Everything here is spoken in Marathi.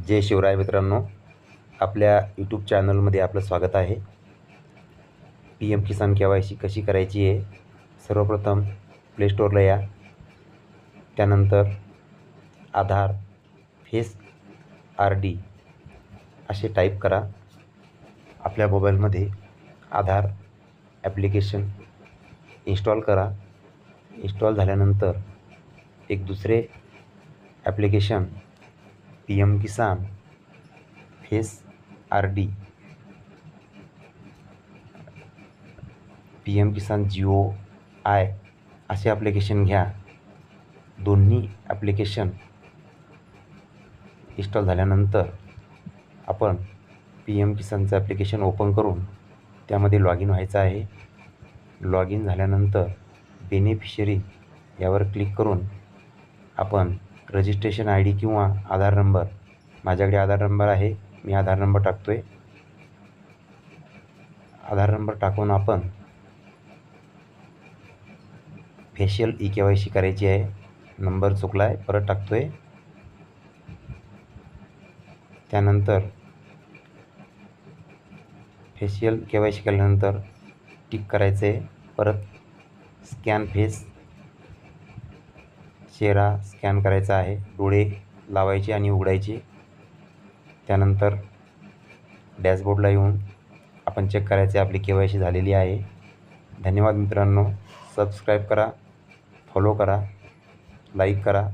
जय शिवराय मित्रांनो, आपल्या यूट्यूब चॅनलमध्ये आपलं स्वागत आहे. पी एम किसान KYC कशी करायची आहे. सर्वप्रथम प्ले स्टोअरला या. त्यानंतर आधार फेस RD असे टाईप करा. आपल्या मोबाईलमध्ये आधार ॲप्लिकेशन इन्स्टॉल करा. इन्स्टॉल झाल्यानंतर एक दुसरे ॲप्लिकेशन PM किसान फेस RD, PM किसान GOI असे ॲप्लिकेशन घ्या. दोन्ही ॲप्लिकेशन इन्स्टॉल झाल्यानंतर आपण PM किसानचं ॲप्लिकेशन ओपन करून त्यामध्ये लॉग इन व्हायचं आहे. लॉग इन झाल्यानंतर बेनिफिशरी यावर क्लिक करून आपण रजिस्ट्रेशन ID किंवा आधार नंबर, माझ्याकडे आधार नंबर आहे, मी आधार नंबर टाकतो आहे. आधार नंबर टाकून आपण फेशियल KYC करायची आहे. नंबर चुकला आहे, परत टाकतो आहे. त्यानंतर फेशियल KYC केल्यानंतर टिक करायचं आहे. परत स्कॅन फेस, चेहरा स्कॅन करायचा आहे, डोळे लावायचे आणि उघडायचे. त्यानंतर डॅशबोर्डला येऊन आपण चेक करायचे आपली KYC झालेली आहे. धन्यवाद मित्रांनो. सबस्क्राईब करा, फॉलो करा, लाईक करा.